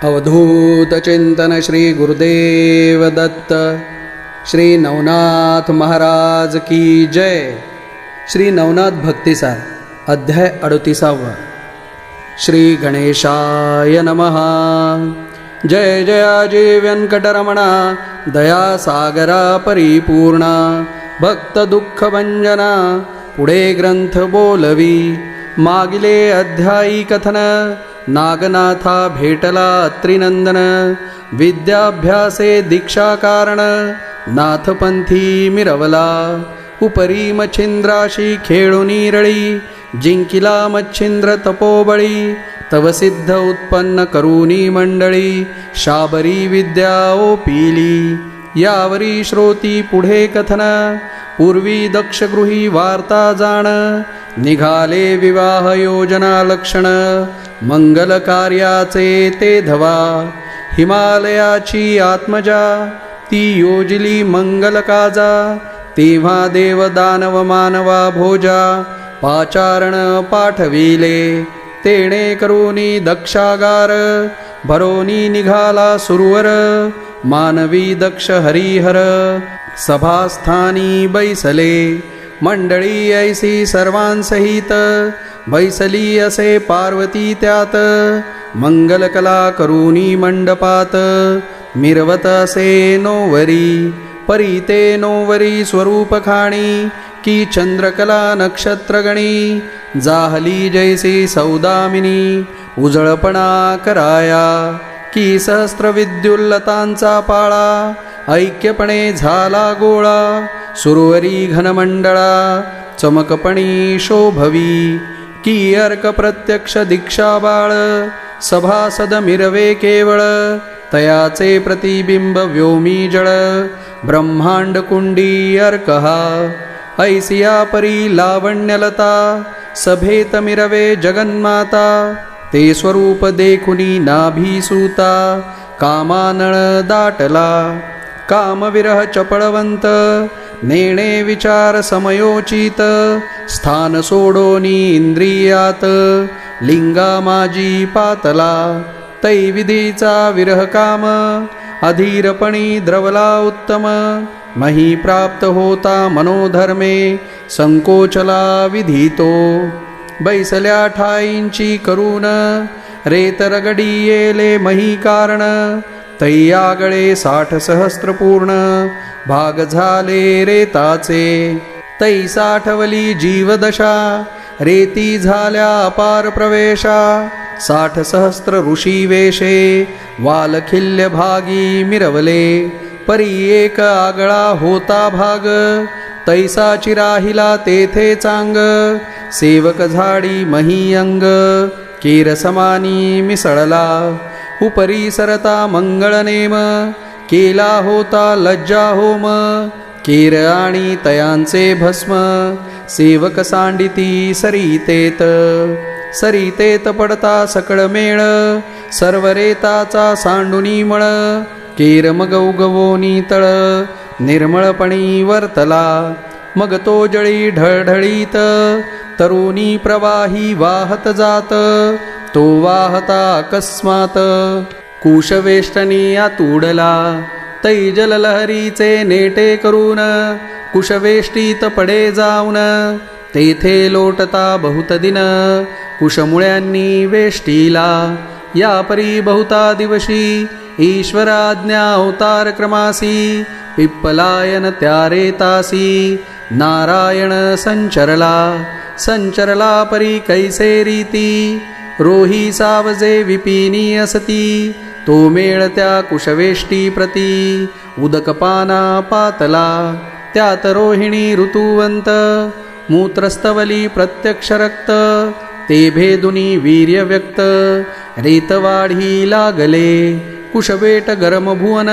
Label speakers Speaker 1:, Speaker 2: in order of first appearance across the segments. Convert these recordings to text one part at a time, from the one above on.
Speaker 1: अवधूत चिंतन श्री गुरुदेव दत्त। श्री नवनाथ महाराज की जय। श्री नवनाथ भक्तिसार अध्याय 38। श्री गणेशाय नमः। जय जयाजी व्यंकटरमणा दया सागरा परिपूर्णा भक्त दुःख भंजना पुढे ग्रंथ बोलवी। मागिले अध्यायी कथन नागनाथा भेटला त्रिनंदन। विद्याभ्यासे दीक्षा कारण नाथपंथी मिरवला। उपरी मच्छिंद्राशी खेळूनी रळी जिंकिला मच्छिंद्र तपोबळी। तव सिद्ध उत्पन्न करूनी मंडळी शाबरी विद्या ओपिली। यावरी श्रोती पुढे कथन पूर्वी दक्षगृही वार्ता जाण। निघाले विवाह योजना लक्षण मंगल कार्याचे ते धवा। हिमालयाची आत्मजा ती योजली मंगल काजा। तेव्हा देव दानव मानवा भोजा पाचारण पाठविले। तेणे करूनी दक्षागार भरोनी निघाला सुरवर। मानवी दक्ष हरिहर सभास्थानी बैसले। मंडळी ऐसी सर्वांसहित बैसली असे पार्वती त्यात। मंगलकला करूनी मंडपात मिरवत असे नोवरी। परी ते नोवरी स्वरूप खाणी की चंद्रकला नक्षत्रगणी। जाहली जैसी सौदामिनी उजळपणा कराया की सहस्त्र विद्युल्लतांचा पाळा। ऐक्यपणे झाला गोळा सुरवरी घनमंडळा चमकपणी शोभवी। की अर्क प्रत्यक्ष दीक्षा बाळ सभासद मिरवे केवळ। तयाचे प्रतिबिंब व्योमी जळ ब्रह्मांड कुंडी अर्कहा। ऐसिया परी लावण्यलता सभेत मिरवे जगन्माता। ते स्वरूप देखुनी नाभीसूता कामानळ दाटला। कामविरह चपळवंत नेणे विचार समयोचित। स्थान सोडोनी इंद्रियात लिंगा माझी पातला। तैविधीचा विरह काम अधीरपणी द्रवला उत्तम। मही प्राप्त होता मनोधर्मे संकोचला विधितो। बैसल्या ठाईंची करून रेत रगडी येले मही कारण। तैयागळे 60 सहस्त्र पूर्ण भाग झाले रेताचे। तै साठवली जीवदशा रेती झाल्या अपार प्रवेशा। 60 सहस्त्र ऋषी वेशे वालखिल्य भागी मिरवले। परी एक आगळा होता भाग तैसाची राहिला तेथे चांग। सेवक झाडी मही अंग केरसमानी मिसळला। उपरी सरता मंगळनेम केला होता लज्जा होम। केर आणि तयांचे भस्म सेवक सांडिती सरितेत। सरितेत पडता सकळ मेळ सर्व रेताचा सांडुनी मळ। केर मग उगवोनी तळ निर्मळपणी वर्तला। मग तो जळी ढळढळीत तरुणी प्रवाही वाहत जात। तो वाहता अकस्मात कुशवेष्टनी आतुडला। तै जललहरीचे नेटे करून कुशवेष्टीत पडे जाऊन। तेथे लोटता बहुत दिन कुशमुळ्यांनी वेष्टीला। या परी बहुता दिवशी ईश्वराज्ञा अवतार क्रमासी। पिप्पलायन त्या रेतासी नारायण संचरला। संचरला परी कैसे रीती रोही सावजे विपिनी असती। तो मेळ त्या कुशवेष्टी प्रती उदकपाना पातला। त्यात रोहिणी ऋतुवंत मूत्रस्तवली प्रत्यक्ष रक्त। ते भेदुनी वीर्य व्यक्त रेतवाढी लागले। कुशवेट गरम भुवन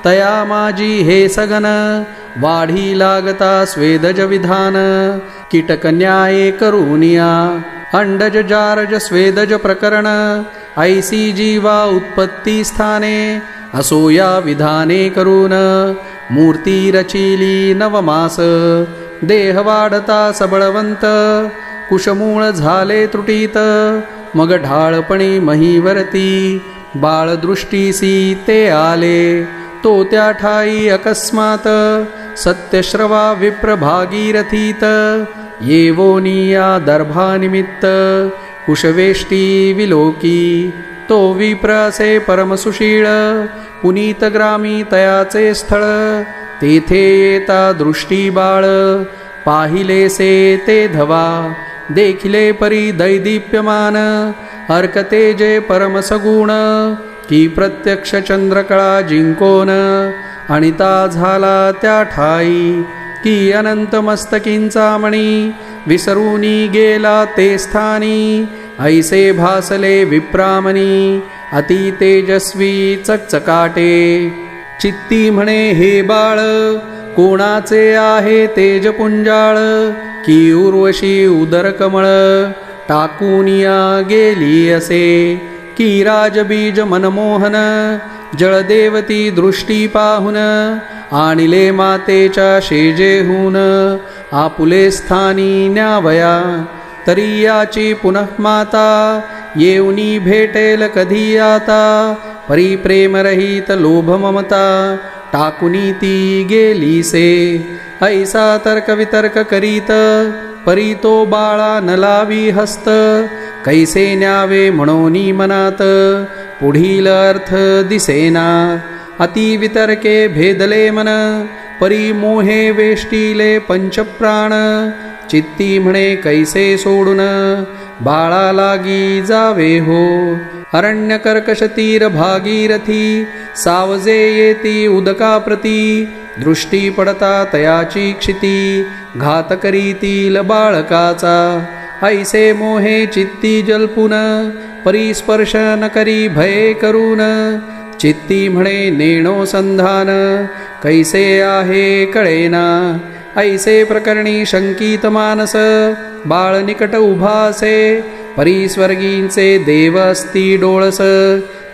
Speaker 1: तया माझी हे सगन। वाढी लागता स्वेदज विधान कीटक न्याय करुनिया। अंडज जारज स्वेदज प्रकरण ऐसी जीवा उत्पत्ती स्थाने। असो या विधाने करून मूर्ती रचिली नवमास। देह वाढता सबळवंत कुशमूळ झाले त्रुटीत। मग ढाळपणी महीवरती बाळदृष्टीसी ते आले, तो त्या ठाई अकस्मात सत्यश्रवा विप्र भागीरथीत, येवोनिया दर्भानिमित्त कुशवेष्टी विलोकी, तो विप्र असे परमसुशीळ पुनीतग्रामी तयाचे स्थळ, तेथे येता दृष्टी बाळ पाहिलेसे ते धवा, देखिले परी दैदीप्यमान अर्कते जे परमसगुण, की प्रत्यक्ष चंद्रकळा जिंकोन अनिता झाला त्या ठाई, की अनंत मस्तकींचा मणी विसरूनी गेला ते स्थानी, ऐसे भासले विप्रामणी अति तेजस्वी चकचकाटे, चित्ती म्हणे हे बाळ कोणाचे आहे तेजपुंजाळ, की उर्वशी उदरकमळ टाकूनिया गेली असे, की राजबीज मनमोहन जळदेवती दृष्टी पाहुन, आणिले मातेच्या शेजेहून आपुले स्थानी न्यावया, तरी याची पुनः माता येऊनी भेटेल कधी आता, परी प्रेमरहित लोभ ममता टाकुनी ती गेलीसे, ऐसा तर्क वितर्क करीत परी तो बाळा न लावी हस्त, कैसे न्यावे म्हणोनी मनात पुढील अर्थ दिसेना, अति वितर्के भेदले मन परी मोहे वेष्टीले पंचप्राण, चित्ती म्हणे कैसे सोडून बाळा लागी जावे हो, अरण्य कर्कश तीर भागीरथी सावजे येती उदकाप्रती, दृष्टी पडता तयाची क्षिती घात करीतील बाळकाचा, ऐसे मोहे चित्ती जल्पुन परिस्पर्श न करी भये करून, चित्ती म्हणे नेणो संधान कैसे आहे कळेना, ऐसे प्रकरणी शंकित मानस बाळ निकट उभासे, परीस्वर्गींचे देव असती डोळस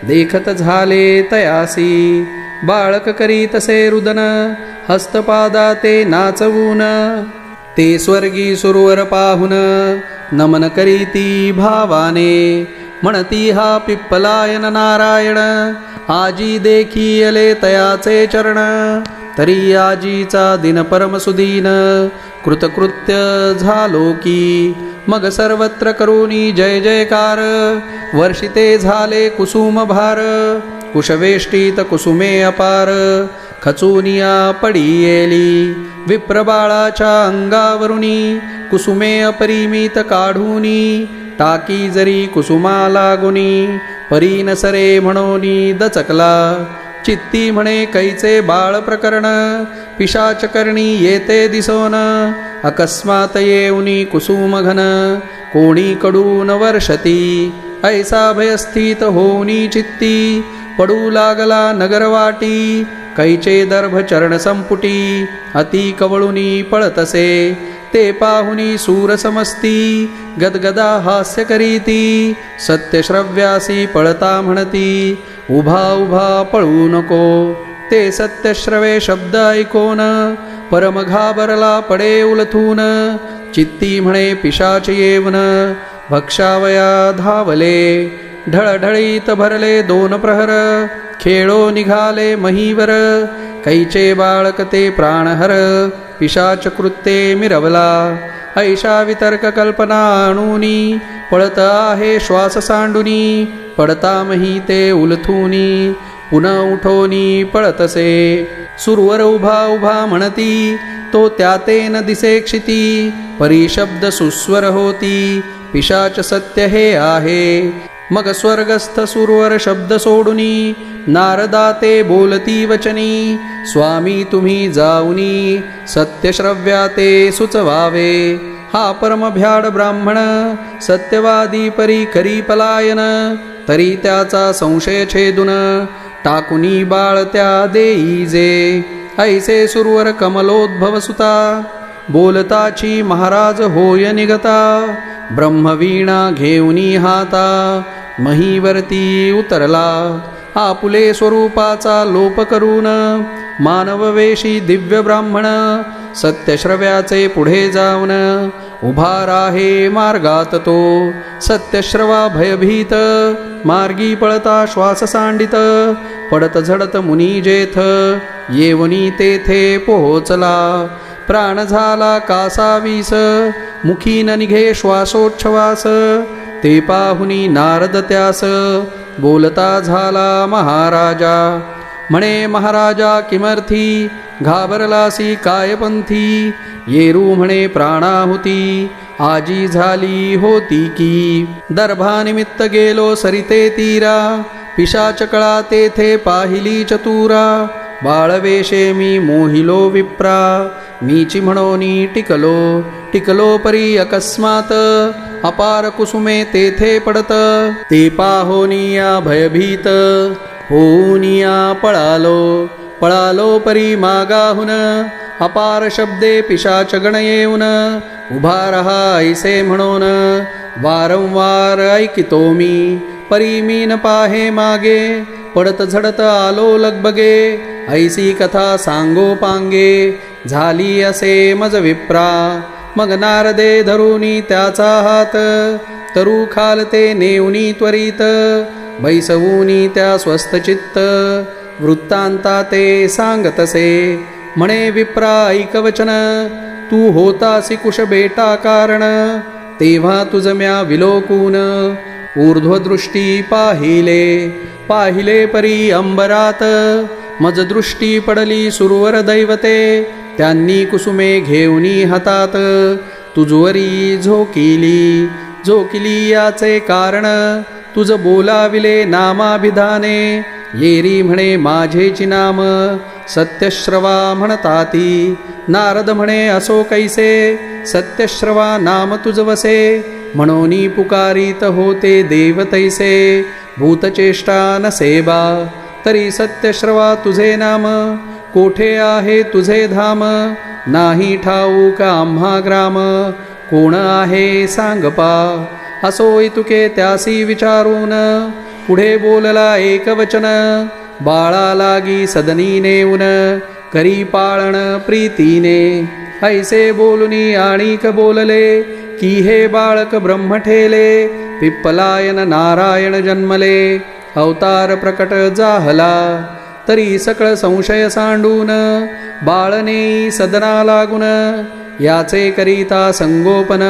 Speaker 1: देखत झाले तयासी, बाळक करी तसे रुदन हस्तपादा ते नाचवून, ते स्वर्गी सुरवर पाहुन नमन करीती भावाने, म्हणती हा पिप्पलायन नारायण आजी देखीले तयाचे चरण, तरी आजीचा दिन परमसुदीन कृतकृत्य झालो की, मग सर्वत्र करूनी जय जयकार वर्षिते झाले कुसुम भार, कुशवेष्टीत कुसुमे अपार खचूनिया पडी येली, विप्रबाळाच्या अंगावरुनी कुसुमे अपरिमित काढूनी, टाकी जरी कुसुमा लागुनी परी नसरे म्हणोनी दचकला, चित्ती म्हणे कैचे बाळ प्रकरण पिशाच करणी येते दिसोन, अकस्मात येऊनी कुसुम घन कोणी कडून वर्षती, ऐसा भयस्थित होऊनी चित्ती पडू लागला नगरवाटी, कैचे दर्भ चरण संपुटी अति कवळुनी पळतसे, ते पाहुनी सूर समस्ती गदगदा हास्य करीती, सत्यश्रव्यासी पळता म्हणती उभा उभा पळू नको, ते सत्यश्रवे शब्द ऐकोन परम घाबरला पडे उलथून, चित्ती म्हणे पिशाच येवन भक्षावया धावले, ढळढळीत भरले दोन प्रहर खेळो निघाले महीवर, कैचे बाळक ते प्राणहर पिशाच कृत्ये मिरवला, ऐशा वितर्क कल्पना आणूनी पळत आहे श्वास सांडूनी, पडता मही ते उलथूनी पुन्हा उठोनी पळतसे, सुरवर उभा उभा म्हणती तो त्याते न दिसे क्षिती, परिशब्द सुस्वर होती पिशाच सत्य हे आहे, मग स्वर्गस्थ सुरवर शब्द सोडूनी नारदाते बोलती वचनी, स्वामी तुम्ही जाऊनी सत्यश्रव्याते सुचवावे, हा परमभ्याड ब्राह्मण सत्यवादी परी करी पलायन, तरी त्याचा संशय छेदून टाकुनी बाळ त्या देईजे, ऐसे सुरवर कमलोद्भव सुता बोलताची महाराज होय निगता, ब्रह्मवीणा घेऊनी हाता महीवरती उतरला, आपुले स्वरूपाचा लोप करून मानववेशी दिव्य ब्राह्मण सत्यश्रव्याचे पुढे जाऊन उभा राहे मार्गात तो. सत्यश्रवा भयभीत मार्गी पळता श्वास सांडित. पडत झडत मुनी जेथ येवनी तेथे पोहोचला. प्राण झाला कासावीस मुखी न निघे श्वासोच्छवास. ते पाहुनी नारद त्यास बोलता झाला महाराजा. म्हणे महाराजा किमर्थी घाबरलासी कायपंथी. येरू म्हणे प्राणाहुती आजी झाली होती की. दर्भानिमित्त गेलो सरिते तीरा. पिशाच कळा तेथे पाहिली चतुरा. बाळवेशे मी मोहिलो विप्रा. मीची म्हणोनी टिकलो परी अकस्मात. अपार कुसुमे तेथे पडत. ते पाहोनिया भयभीत होऊनिया पळालो परी मागाहुन. अपार शब्दे पिशाच गण येऊन. उभा रहा ऐसे म्हणून वारंवार ऐकितो मी. परी मी न पाहे मागे पडत झडत आलो लगबगे. ऐसी कथा सांगो पांगे झाली असे मज विप्रा. मग नारदे धरुनी त्याचा हात तरु खालते नेऊनी त्वरित. बैसवूनी त्या स्वस्थ चित्त वृत्तांता ते सांगतसे. म्हणे विप्रा ऐक वचन तू होतासी कुश बेटा कारण. तेव्हा तुझ म्या विलोकून ऊर्ध्वदृष्टी पाहिले परी अंबरात. मज दृष्टी पडली सुरवर दैवते. त्यांनी कुसुमे घेऊनी हातात तुझवरी झोकिली याचे कारण. तुझ बोलाविले नामाभिधाने. येरी म्हणे माझेची नाम सत्यश्रवा म्हणताती. नारद म्हणे असो कैसे सत्यश्रवा नाम तुझ वसे. म्हणोनी पुकारित होते देव तैसे. भूतचेष्टा नसेबा तरी सत्यश्रवा तुझे नाम. कोठे आहे तुझे धाम नाही ठाऊक आम्हा ग्राम. कोण आहे सांग पा असोई तुके त्यासी विचारून. पुढे बोलला एक वचन बाळा लागी सदनी नेऊन. करी पाळण प्रीतीने ऐसे बोलुनी आणिक बोलले. की हे बाळक ब्रह्म ठेले. पिप्पलायन नारायण जन्मले. अवतार प्रकट जाहला तरी सकळ संशय सांडून. बाळने सदना लागून याचे करिता संगोपन.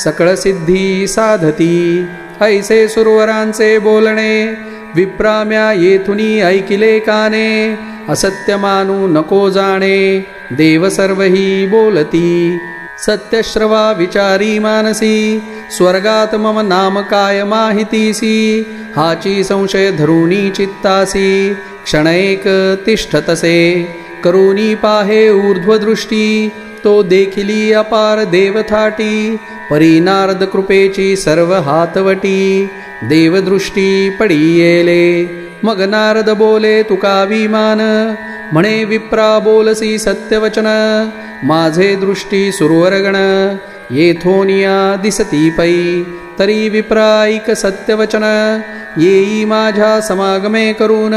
Speaker 1: सकळ सिद्धी साधती ऐसे सुरवरांचे बोलणे. विप्राम्या येथुनी ऐकिले काने. असत्य मानू नको जाणे देव सर्वही बोलती. सत्यश्रवा विचारी मानसी स्वर्गात मम नाम काय माहितीसी. हाची संशय धरुनी चित्तासी क्षणैक तिष्ठतसे. करुनी पाहे ऊर्ध्वदृष्टी तो देखिली अपार देवथाटी. परी नारद कृपेची सर्व हातवटी देवदृष्टी पडी येले. मग नारद बोले तुका विमान. म्हणे विप्रा बोलसी सत्यवचन. माझे दृष्टी सुरवरगण येथोनिया दिसती पै. तरी विप्राईक सत्यवचन येई माझ्या समागमे करून.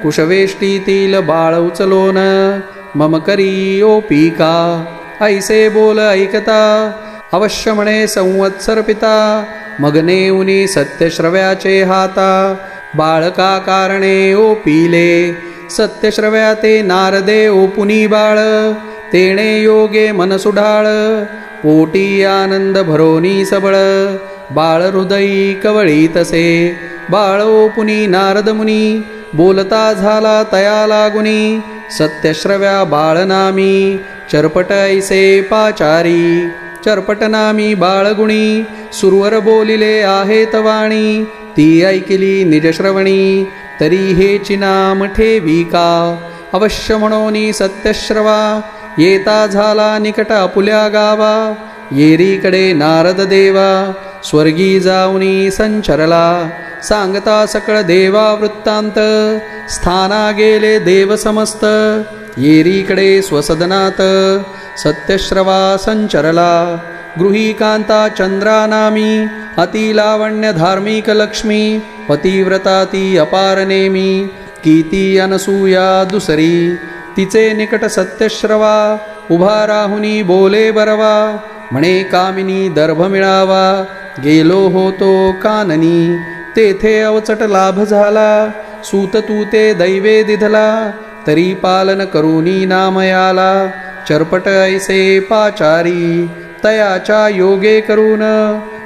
Speaker 1: कुशवेष्टीतील बाळ उचलोन मम करी ओपिका. ऐसे बोल ऐकता अवश्य म्हणे संवत्सर पिता. मग नेऊनी सत्यश्रव्याचे हाता बाळका कारणे ओपिले. सत्यश्रव्या ते नारदे ओपुनी बाळ. तेणे योगे मनसुढाळ पोटी आनंद भरोनी सबळ. बाळ हृदयी कवळीतसे. बाळ ओपुनी नारद मुनी बोलता झाला तया लागुनी. सत्यश्रव्या बाळनामी चरपट ऐसे पाचारी. चरपटनामी बाळगुणी सुरवर बोलिले आहेत वाणी. ती ऐकिली निजश्रवणी तरी हेची नाम ठेवी का. अवश्य म्हणोनी सत्यश्रवा येता झाला निकट आपुल्या गावा. येरीकडे नारद देवा स्वर्गी जाऊनी संचरला. सांगता सकळ देवा वृत्तांत स्थाना गेले देव समस्त. येरीकडे स्वसदनात सत्यश्रवा संचरला. गृहीकांता चंद्रानामी अतिलावण्य धार्मिक लक्ष्मी. पतिव्रता ती अपार नेमी कीती अनसूया दुसरी. तिचे निकट सत्यश्रवा उभा राहुनी बोले बरवा. म्हणे कामिनी दर्भ मिळावा, गेलो होतो काननी. तेथे अवचट लाभ झाला, सूत तू ते दैवे दिधला. तरी पालन करुनी नामयाला, चरपट ऐसे पाचारी. तयाच्या योगे करून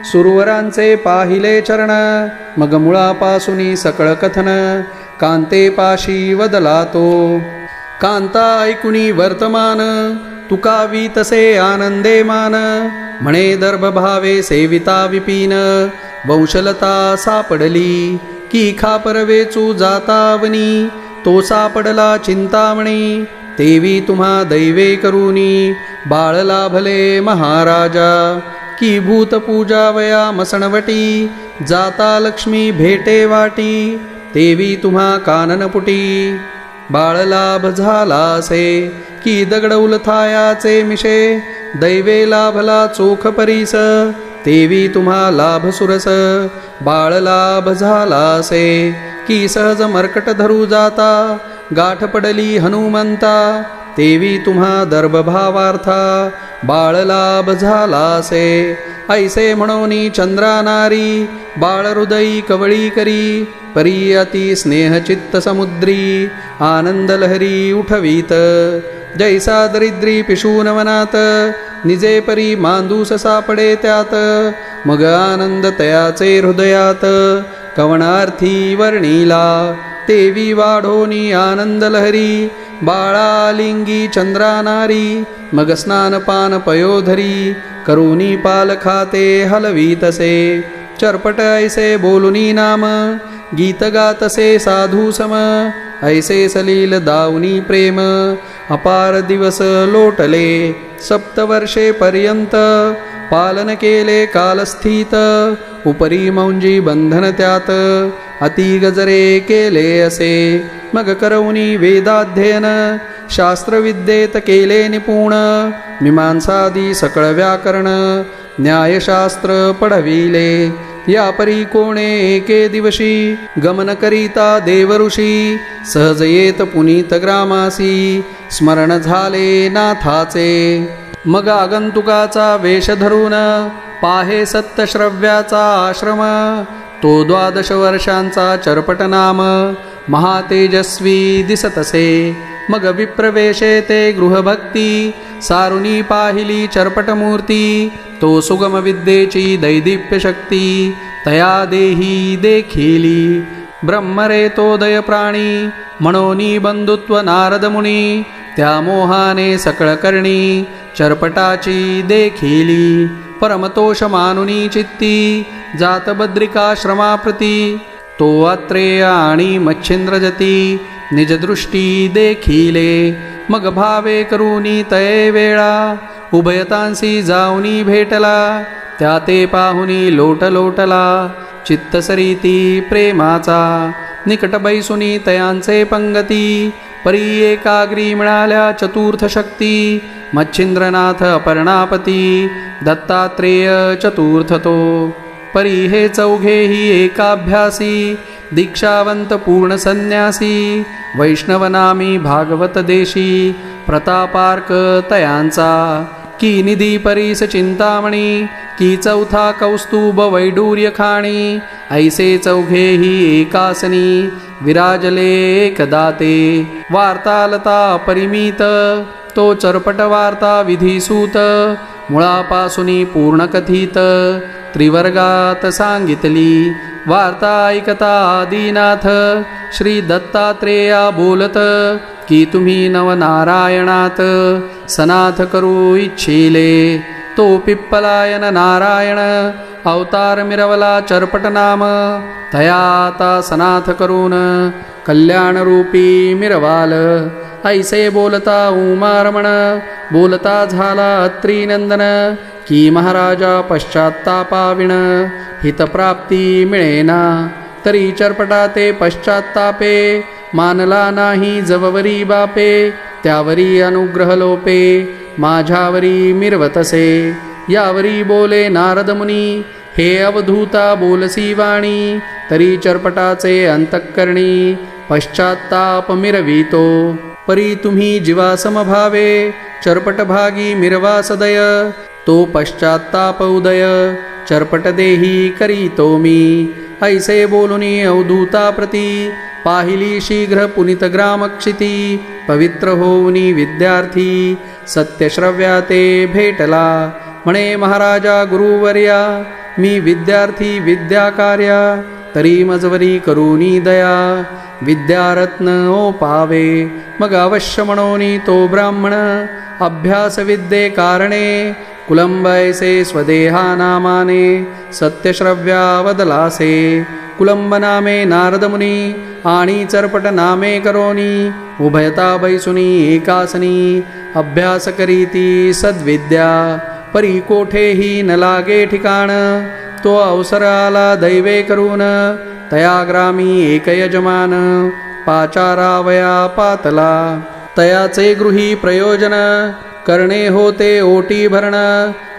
Speaker 1: सुरवरांचे पाहिले चरण. मग मुळापासूनी सकळ कथन, कांते पाशी वदला तो. कांता ऐकुनी वर्तमान, तुकावी तसे आनंदे मान. म्हणे दर्भ भावे सेविता विपिन, वंशलता सापडली. की खापर वेचू जातावनी, तो सापडला चिंतामणी. तेवी तुम्हा दैवे करुनी, बाळ लाभले महाराजा. की भूतपूजा वया मसणवटी, जाता लक्ष्मी भेटे वाटी. तेवी तुम्हा काननपुटी, बाळ लाभ झालासे. की दगड उलथायाचे मिशे, दैवे लाभला चोख परीस. तेवी तुम्हा लाभ सुरस, बाळ लाभ झालासे. की सहज मर्कट धरू जाता, गाठ पडली हनुमंता. तेवी तुम्हा दर्भ भावार्था, बाळ लाभ झालासे. ऐसे म्हणोनी चंद्रा नारी, बाळ हृदयी कवळी करी. परी अति स्नेह चित्त समुद्री, आनंद लहरी उठवीत. जैसा दरिद्री पिशून वनात, निजे परी मांदूस सापडे त्यात. मग आनंद तयाचे हृदयात, कवनार्थी वर्णिला. तेवी वाढोनी आनंद लहरी, बाळालिंगी चंद्रा नारी. मग स्नानपान पयोधरी, करुनी पाल खाते हलवीतसे. चरपट ऐसे बोलुनी नाम, गीत गातसे साधू सम. ऐसे सलील दावनी प्रेम, अपार दिवस लोटले. सप्तवर्षे पर्यंत, पालन केले कालस्थित. उपरी मौंजी बंधन त्यात, अति गजरे केले असे. मग करवनी वेदाध्ययन, शास्त्रविद्येत केले निपुण. मीमांसादी सकळ व्याकरण, न्यायशास्त्र पढविले. या परी कोणे एके दिवशी, गमन करिता देवऋषी. सहज येत पुनीत ग्रामासी, स्मरण झाले नाथाचे. मग आगंतुकाचा वेश धरून, पाहे सत्यश्रव्याचा आश्रम. तो 12 वर्षांचा चरपट नाम, महातेजस्वी दिसतसे. मग विप्रवेशे ते गृहभक्ती, सारुनी पाहिली चरपटमूर्ती. तो सुगम विद्येची दैदिप्य शक्ती, तया देही देखिली. ब्रह्मरे तो दय प्राणी, म्हणोनी बंधुत्व नारद मुनी. त्या मोहाने सकळ करणी, चरपटाची देखिली. परमतोष मानुनी चित्ती, जात बद्रिकाश्रमाप्रती. तो अत्रेय आणि मच्छिंद्रजती, निजदृष्टी देखिले. मग भावे करुनी तये वेळा, उभयतांसी जाऊनी भेटला. त्या ते पाहुनी लोट लोटला, चित्तसरीती प्रेमाचा. निकट बैसुनी तयांचे पंगती, परी एकाग्री मिळाल्या चतुर्थ शक्ती. मच्छिंद्रनाथ अपर्णापती, दत्तात्रेय चतुर्थ तो. परी हे चौघेही एकाभ्यासी, दीक्षावंत पूर्ण संन्यासी. वैष्णवनामी भागवत देशी, प्रतापार्क तयांचा. की निधी परीस चिंतामणी, की चौथा कौस्तुभ वैडूर्य खाणी. ऐसे चौघेही एकासनी, विराजले एकदाते. वार्तालता परिमित, तो चरपट वार्ता विधिसूत. मुळापासूनी पूर्ण कथित, त्रिवर्गात सांगितली. वार्ता ऐकता आदिनाथ, श्री दत्तात्रेया बोलत. की तुम्ही नवनारायणात, सनाथ करू इच्छिले. तो पिप्पलायन नारायण, अवतार मिरवला चरपट नाम. तयाता सनाथ करून, कल्याणरूपी मिरवाल. ऐसे बोलता उमारमण, बोलता झाला अत्रिनंदन. की महाराजा पश्चात्तापाविण, हितप्राप्ती मिळेना. तरी चरपटा ते पश्चात्तापे, मानला नाही जववरी बापे. त्यावरी अनुग्रह लोपे, माझ्यावरी मिरवतसे. यावरी बोले नारद मुनी, हे अवधूता बोलसी वाणी. तरी चरपटाचे अंतःकरणी, पश्चात्ताप मिरवितो. परी तुम्ही जीवासमभावे, चरपट भागी मिरवा सदय. तो पश्चात्ताप उदय चरपट देही करीतो मी ऐसे बोलुनी अवधूता प्रती पाहिली शीघ्र पुनित ग्रामक्षिती पवित्र होऊनी विद्यार्थी सत्यश्रव्या ते भेटला म्हणे महाराजा गुरुवर्या मी विद्यार्थी विद्याकार्या तरी मजवरी करूनी दया विद्यारत्न ओ पावे मग अवश्य म्हणोनी तो ब्राह्मण अभ्यास विद्ये कारणे कुलंब ऐसे स्वदेहा नामाने सत्यश्रव्या वदलासे कुलंब नामे नारदमुनी आणि चरपट नामे करोनी उभयता बैसुनी एकासनी अभ्यास करीती सद्विद्या परी कोठेही न लागे ठिकाण तो अवसर आला दैवे करून तया ग्रामी एक यजमान पाचारावया पातला तयाचे गृही प्रयोजन करणे होते ओटी भरण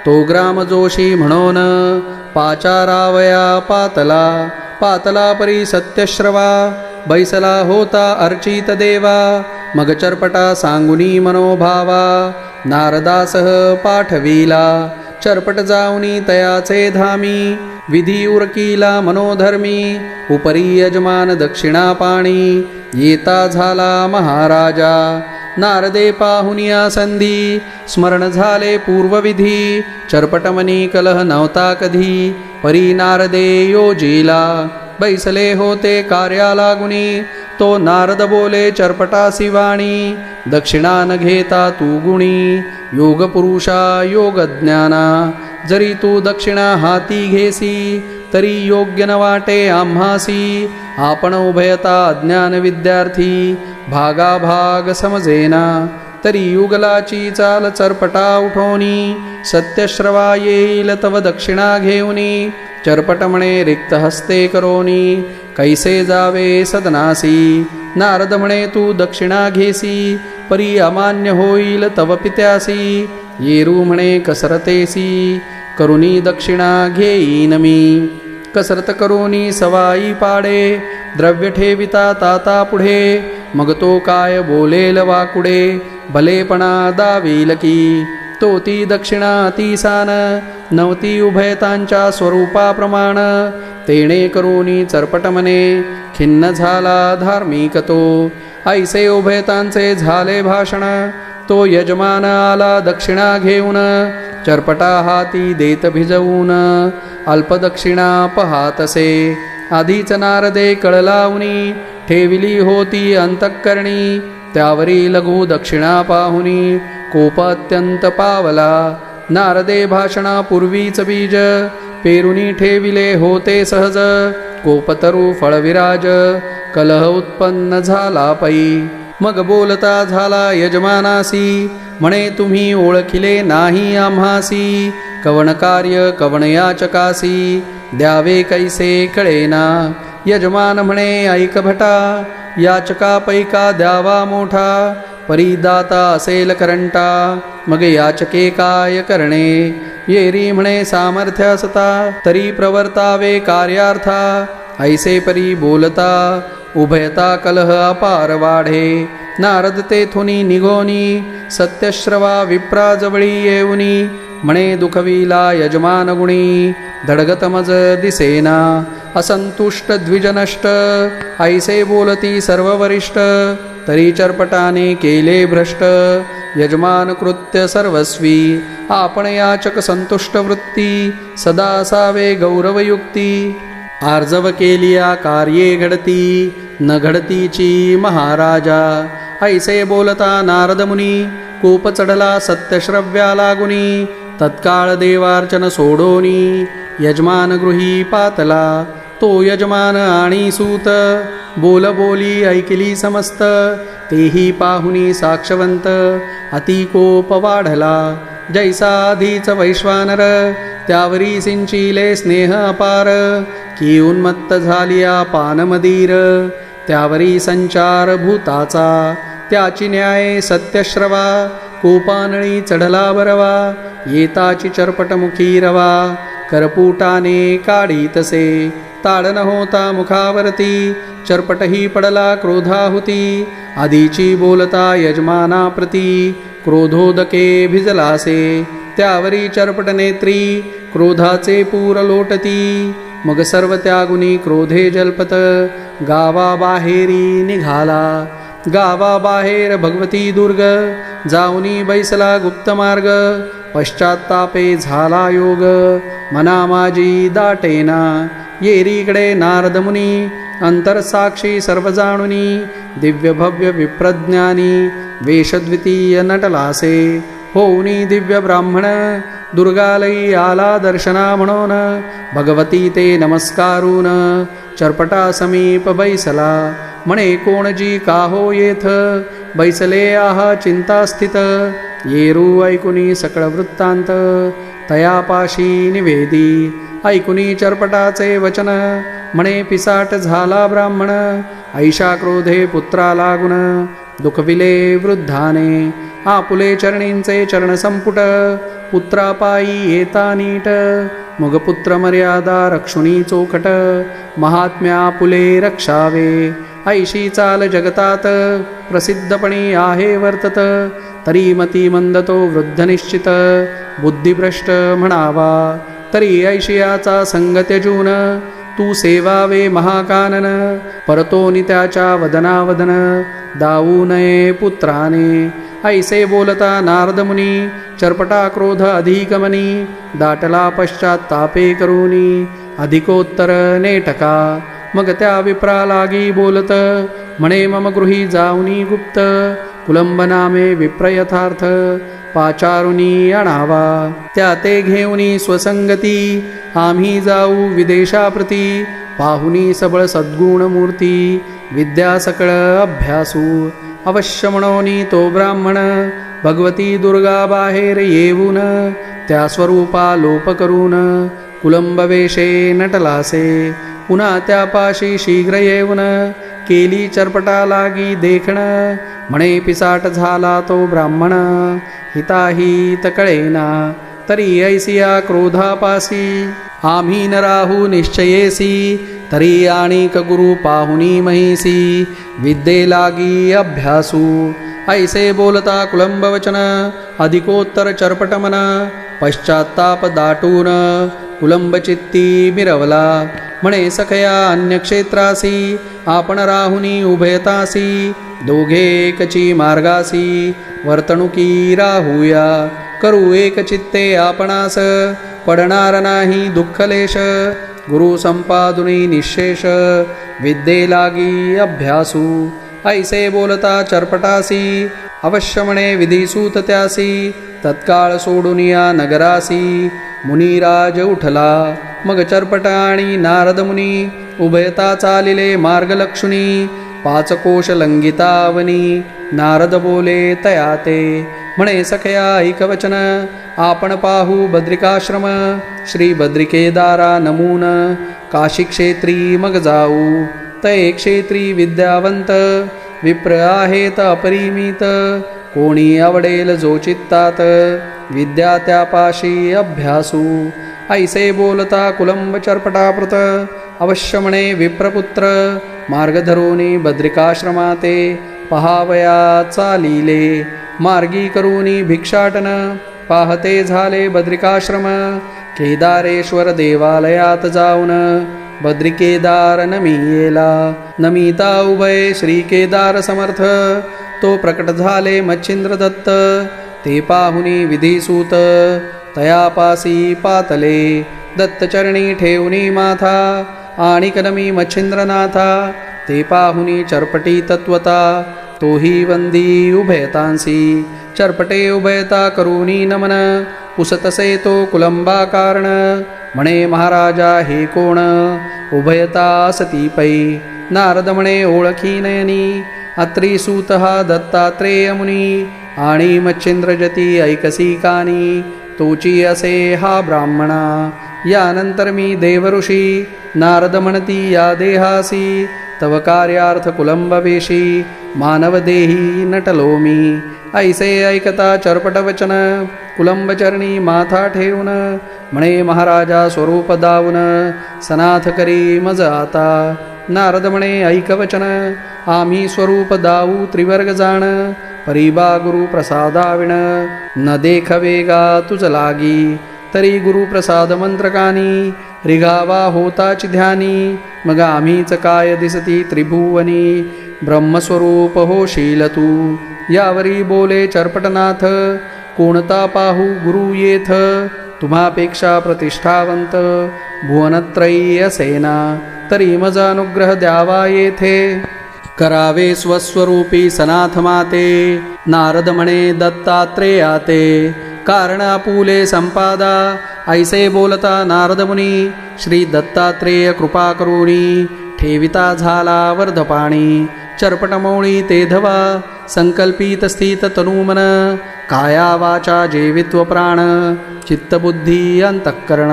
Speaker 1: तो ग्राम जोशी म्हणून पाचारावया पातला पातला परी सत्यश्रवा बैसला होता अर्चित देवा मग चरपटा सांगुनी मनोभावा नारदासह पाठविला चरपट जाऊनी तयाचे धामी विधी उरकीला मनोधर्मी उपरी यजमान दक्षिणा पाणी येता झाला महाराजा नारदे पाहुनिया संधी स्मरण झाले पूर्वविधी चरपटमनी कलह नव्हता कधी परी नारदे योजिला बैसले होते कार्या लागुनी तो नारद बोले चरपटासी वाणी दक्षिणा न घेता तू गुणी योग पुरुषा योग ज्ञाना जरी तू दक्षिणा हाती घेसी तरी योग्य न वाटे आम्हासी आपण उभयता अज्ञान विद्यार्थी भागाभाग समजेना तरी युगलाची चाल चरपटा उठवणी सत्यश्रवा येईल तव दक्षिणा घेऊनी चरपट म्हणे रिक्त हस्ते करोनी कैसे जावे सदनासी नारद म्हणे तू दक्षिणा घेसी परी अमान्य होईल तव पित्यासी येरू म्हणे कसरतेसी करुनी दक्षिणा घेईन मी कसरत करोनी सवाई पाडे द्रव्य ठेविता ताता पुढे मग तो काय बोलेल वाकुडे भलेपणा दावील की तो ती दक्षिणा अतिसान नवती उभयतांच्या स्वरूपाप्रमाण तेणे करोनी चरपट मने खिन्न झाला धार्मिक तो ऐसे उभयतांचे झाले भाषण तो यजमान आला दक्षिणा घेऊन चरपटा हाती देत भिजवून अल्पदक्षिणा पहातसे आधीच नारदे कळलावनी ठेविली होती अंतःकरणी त्यावरी लघु दक्षिणा पाहुनी कोप अत्यंत पावला नारदे भाषणापूर्वीच बीज पेरुनी ठेविले होते सहज कोपतरू फळविराज कलह उत्पन्न झाला पै मग बोलता झाला यजमानासी म्हणे तुम्ही ओळखिले नाही आम्हासी कवण कार्य कवण याचकासी द्यावे कैसे कळेना यजमान म्हणे ऐक भटा याचका पैका द्यावा मोठा परिदाता असेल करंटा मग याचके काय करणे येरी म्हणे सामर्थ्य असता तरी प्रवर्तावे कार्यार्था ऐसे परी बोलता उभयता कलह अपार वाढे नारद तेथुनी निघोनी सत्यश्रवा विप्राजवळी येऊनी म्हणे दुखविला यजमान गुणी धडगत मज दिसेना असंतुष्ट द्विजनष्ट ऐसे बोलती सर्व वरिष्ठ तरी चरपटाने केले भ्रष्ट यजमान कृत्य सर्वस्वी आपण याचक संतुष्ट वृत्ती सदा असावे गौरवयुक्ती आर्जव केलिया कार्ये घडती न घडतीची महाराजा ऐसे बोलता नारद मुनी कोप चढला सत्यश्रव्या लागुनी तत्काळ देवार्चन सोडोनी यजमान गृही पातला तो यजमान आणि सूत बोल बोली ऐकली समस्त तेही पाहुनी साक्षवंत अति कोप वाढला जैसा आधीच वैश्वानर त्यावरी सिंचिले स्नेह अपार की उन्मत्त झालिया पानमदीर त्यावरी संचार भूताचा त्याची न्याय सत्यश्रवा कोपानळी चढला बरवा येताची चरपटमुखी रवा करपुटाने काढीतसे ताडन होता मुखावरती चरपटही पडला क्रोधाहुती आधीची बोलता यजमानाप्रती क्रोधोदके भिजलासे त्यावरी चरपट नेत्री क्रोधाचे पूर लोटती. मग सर्व त्यागुनी क्रोधे जल्पत गावाबाहेरी निघाला. गावाबाहेर भगवती दुर्ग जाऊनी बैसला गुप्त मार्ग. पश्चात्तापे झाला योग मना माझी दाटेना. येरीकडे नारद मुनी अंतरसाक्षी सर्व जाणुनी. दिव्य भव्य विप्रज्ञानी वेशद्वितीय नटलासे. होऊनी दिव्य ब्राह्मण दुर्गालयी आला दर्शना म्हणून. भगवती ते नमस्कारून चरपटा समीप बैसला. म्हणे कोणजी काहो येथ बैसले आहा चिंतास्थित. येरू ऐकुनी सकळ वृत्तांत तयापाशी निवेदी. ऐकुनी चरपटाचे वचन म्हणे पिसाट झाला ब्राह्मण. ऐशा क्रोधे पुत्रा लागुन दुखविले वृद्धाने. आपुले चरणींचे चरण संपुट पुत्रापायी येता नीट. मग पुत्र मर्यादा रक्षुणी चोखट महात्म्या पुले रक्षावे. ऐशी चाल जगतात प्रसिद्धपणी आहे वर्तत. तरी मती मंद तो वृद्ध निश्चित बुद्धिभ्रष्ट म्हणावा. तरी ऐशियाचा संग त्यजून तू सेवावे महाकानन. परतोनी त्याच्या वदनावदन दावू नये पुत्राने. ऐसे बोलता नारद मुनी चरपटा क्रोध अधिकमनी. दाटला पश्चात्तापे करूनी अधिकोत्तर नेटका. मग त्या विप्रा लागी बोलत म्हणे मम गृही जाऊनी गुप्त. कुलंब नामे विप्र यथार्थ पाचारुनी आणावा. त्या ते घेऊनी स्वसंगती आम्ही जाऊ विदेशाप्रती. पाहुनी सबळ सद्गुण मूर्ती विद्या सकळ अभ्यासू. अवश्य म्हणोनी तो ब्राह्मण भगवती दुर्गा बाहेर येऊन. त्या स्वरूपा लोप करून कुलंब वेशे नटलासे. पुन्हा त्यापाशी शीघ्र येऊन केली चरपटा लागी देखण. म्हणे पिसाट झाला तो ब्राह्मण हिताहित कळेना. तरी ऐसिया क्रोधापासी आम्ही न राहू निश्चयेसी. तरी आणिक गुरु पाहुनी महिसी विद्ये लागी अभ्यासू. ऐसे बोलता कुलंब वचन अधिकोत्तर चरपट मन. पश्चात्ताप दाटून कुलंब चित्ती मिरवला. म्हणे सखया अन्य क्षेत्रासी आपण राहुनी उभयतासी. दोघे एकची मार्गासी वर्तणुकी राहूया. करू एक चित्ते आपणास पडणार नाही दुःखलेश. गुरु संपादुनी निशेष विद्ये लागी अभ्यासू. ऐसे बोलता चरपटासी अवश्य म्हणे विधिसूत त्यासी. तत्काळ सोडून या नगरासी मुनिराज उठला. मग चरपट आणि नारद मुनी उभयता चालिले मार्गलक्षुनी. 5 कोश लंघितावनी नारद बोले तयाते. म्हणे सखया ऐकवचन आपण पाहू बद्रिकाश्रम. श्री बद्रिकेदारा नमून काशी क्षेत्री मग जाऊ. तय क्षेत्री विद्यावंत विप्र आहेत अपरिमित. कोणी आवडेल जो चित्तात विद्या त्यापाशी अभ्यासू. ऐसे बोलता कुलंब चरपटाप्रत अवश्य म्हणे विप्रपुत्र. मार्ग धरूनी बद्रिकाश्रमाते पहावया चालिले. मार्गी करूनी भिक्षाटन पाहते झाले बद्रिकाश्रम. केदारेश्वर देवालयात जाऊन बद्रिकेदार नमियेला. नमिता उभय श्री केदार समर्थ तो प्रकट झाले मच्छिंद्र दत्त. ते पाहुनी विधिसूत तयापासी पातले. दत्तचरणी ठेवणी माथा आणि कनमी मच्छिंद्रनाथा. ते पाहुनी चरपटी तत्वता तोही वंदी उभयतांसी. चरपटे उभयता करूनी नमन पुसतसे तो कुलंबा कारण. म्हणे महाराजा हे कोण उभयता सती पै. नारद म्हणे ओळखी नयनी अत्रिसूत हा दत्तात्रेय मुनी. आणि मच्छिंद्रजती ऐकसी कानी तोची असे हा ब्राह्मणा. यानंतर मी देवऋषी नारद म्हणती या देहासी. तव कार्यार्थ कुलंबवेशी मानवदेही नटलो मी. ऐसे ऐकता चरपट वचन कुलंबचरणी माथा ठेवून. म्हणे महाराजा स्वरूप दावून सनाथ करी मज आता. नारद म्हणे ऐकवचन, आम्ही स्वरूप दाऊ त्रिवर्ग जाण, परिबा गुरु प्रसादाविण, न देखवेगा तुझ लागी, तरी गुरु प्रसाद मंत्रकानी, रिगावा होताची ध्यानी, मग आम्हीच काय दिसती त्रिभुवनी, ब्रह्मस्वरूप होशील तू, यावरी बोले चरपटनाथ, कोणता पाहू गुरु येथ, तुम्हापेक्षा प्रतिष्ठावंत, भुवनत्रयी असेना, तरी मज अनुग्रह द्यावा येथे, करावे स्वस्वरूपी सनाथ माते, नारद म्हणे दत्तात्रेयाते, कारण आपुले संपादा, ऐसे बोलता नारद मुनी, श्री दत्तात्रेय कृपा करुणी, ठेविता झाला वर्धपाणी, चरपटमौळी ते धवा, संकल्पित स्थित तनुमन, काया वाचा जेवित्व प्राण, चित्तबुद्धी अंतःकरण,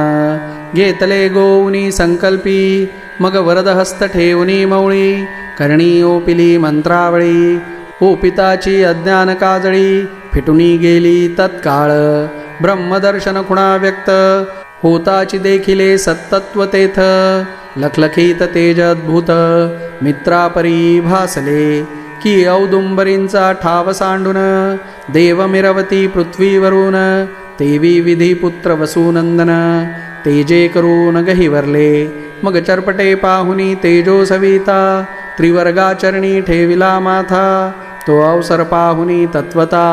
Speaker 1: घेतले गोऊनी संकल्पी, मग वरदहस्त ठेवणी मौळी, करणी ओपिली मंत्रावळी, ओपिताची अज्ञान काजळी, फिटुनी गेली तत्काळ, ब्रह्मदर्शन खुणा व्यक्त, होताची देखिले सत्तत्व तेथ, लखलखित तेज अद्भुत, मित्रापरी भासले, की औदुंबरींचा ठाव सांडून, देव मिरवती पृथ्वीवरून, तेवी विधी पुत्र वसुनंदन, तेजे करून गहिवरले, मग चरपटे पाहुनी तेजो सविता, त्रिवर्गाचरणी ठेविला माथा, तो अवसर पाहुनी तत्वता,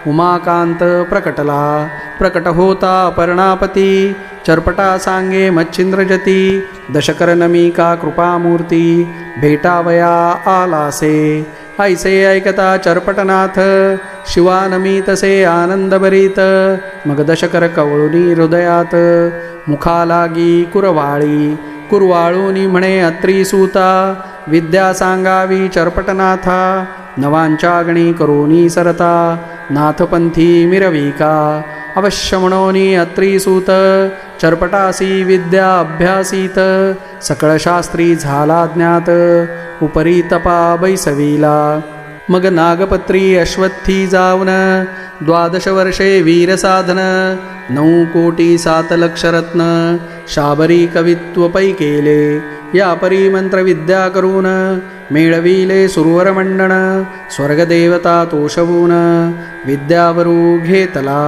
Speaker 1: उमाकांत प्रकटला, प्रकट होता पर्णापती, चरपटा सांगे मच्छिंद्रजती, दशकरनमिका कृपामूर्ती, भेटावया आलासे, ऐसे ऐकता चरपटनाथ, शिवानमी तसे आनंदभरीत, मग दशकर कवळुनी हृदयात, मुखालागी कुरवाळी, कुरवाळूनी म्हणे अत्रिसूता, विद्या सांगावी चरपटनाथा, नवांच्या गणी करोनी सरता, नाथपंथी मिरविका, अवश्य म्हणोनी अत्रिसूत, चरपटासी विद्या अभ्यासीत, सकळ शास्त्री झाला ज्ञात, उपरी तपा बैसविला, मग नागपत्री अश्वत्थी जाऊन, 12 वर्षे वीर साधन, 9 कोटी 7 लक्ष रत्न, शाबरी कवित्व पै केले, या परी मंत्र विद्या करून, मेळविले सुरवर मंडन, स्वर्गदेवता तोषवून, विद्यावरू घेतला,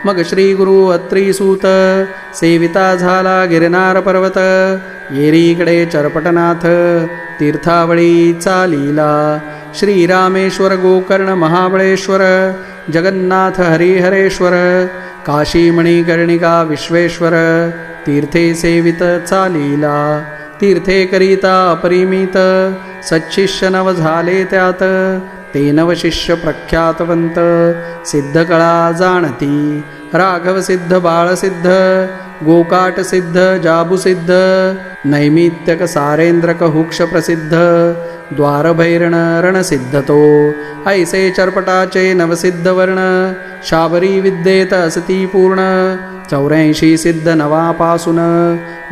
Speaker 1: मग श्री गुरु अत्रिसूत, सेविता झाला गिरनार पर्वत, येरीकडे चरपटनाथ, तीर्थावळी चालीला, श्रीरामेश्वर गोकर्ण महाबळेश्वर, जगन्नाथ हरिहरेश्वर, काशी मणिकर्णिका विश्वेश्वर, तीर्थे सेवित चालीला, तीर्थे करिता अपरिमित, सच्शिष्य नव झाले त्यात, ते नवशिष्य प्रख्यातवंत, सिद्ध कळा जाणती, राघव सिद्ध बाळसिद्ध, गोकाट सिद्ध जाबुसिद्ध, नैमित्तक सारेंद्रक हुक्ष प्रसिद्ध, द्वारभैरण रणसिद्ध तो, ऐसे चरपटाचे नवसिद्ध वर्ण, शाबरी विद्येत असती पूर्ण, 84 सिद्ध नवापासून,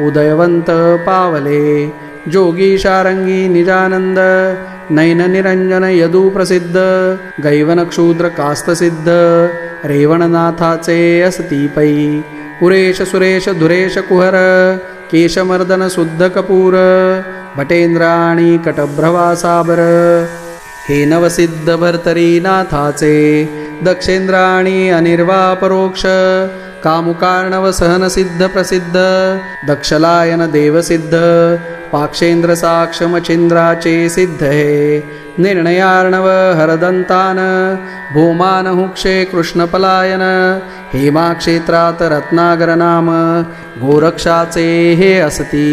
Speaker 1: उदयवंत पावले, जोगी शारंगी निजानंद, नैन निरंजन यदू प्रसिद्ध, गैवन क्षूद्र कास्तसिद्ध, रेवणनाथाचे असती पै, पुरेश सुरेश धुरेश कुहर, केशमर्दन शुद्ध कपूर, भटेंद्र आणि कटभ्रवा साबर, हे नवसिद्ध भर्तरी नाथाचे, दक्षेंद्र आणि अनिर्वा परोक्ष, कामुकार्णव सहनसिद्ध प्रसिद्ध, दक्षलायन देवसिद्ध, पाक्षेंद्र साक्षमचिंद्राचे सिद्ध हे, निर्णयार्णव हरदंतान, भूमान हुक्षे कृष्णपलायन, हेमा क्षेत्रात रत्नागर नाम, गोरक्षाचे हे असती,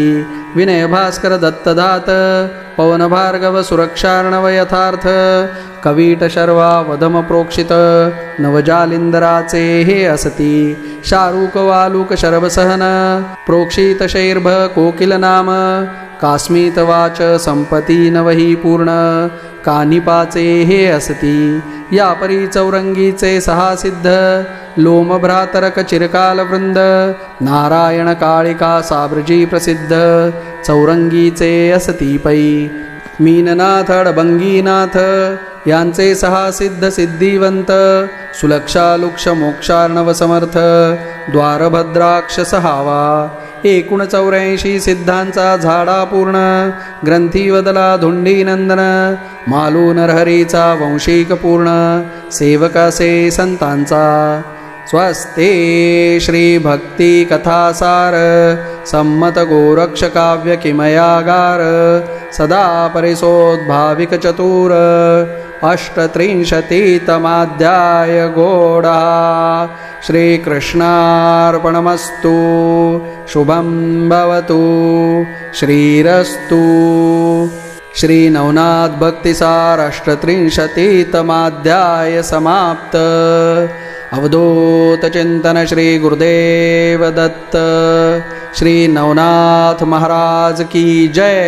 Speaker 1: विनय भास्कर दत्तदात, पवन भार्गव सुरक्षार्णव यथार्थ, कवीट शर्वा वदम प्रोक्षित, नवजालिंदराचे हे असती, शारूक वालुक शरभसहन, प्रोक्षित शैर्भ कोकिल नाम, कास्मित वाच संपती नवही पूर्ण, कानिपाचे हे असती, या परी चौरंगीचे 6 सिद्ध, लोमभ्रातरक चिरकाल वृंद, नारायण काळिका साब्रजी प्रसिद्ध, चौरंगीचे असती पै, मीननाथ अडबंगीनाथ, यांचे 6 सिद्ध सिद्धिवंत, सुलक्षा लुक्ष मोक्षार्णव समर्थ, द्वारभद्राक्ष 6वा, 84 सिद्धांचा झाडा पूर्ण ग्रंथी वदला धुंडी नंदन मालू नरहरीचा वंशिक पूर्ण सेवकासे संतांचा स्वस्ते श्री भक्ती कथासार सम्मत गोरक्ष काव्य किमयागार सदा परिसोद्भाविक चतुर 38तमाध्याय गोडा श्रीकृष्णार्पणमस्तु शुभं भवतु श्रीरस्तु श्री नवनाथ भक्तिसार 38तमाध्याय समाप्त अवधूत चिंतन श्री गुरुदेव दत्त श्री नवनाथ महाराज की जय।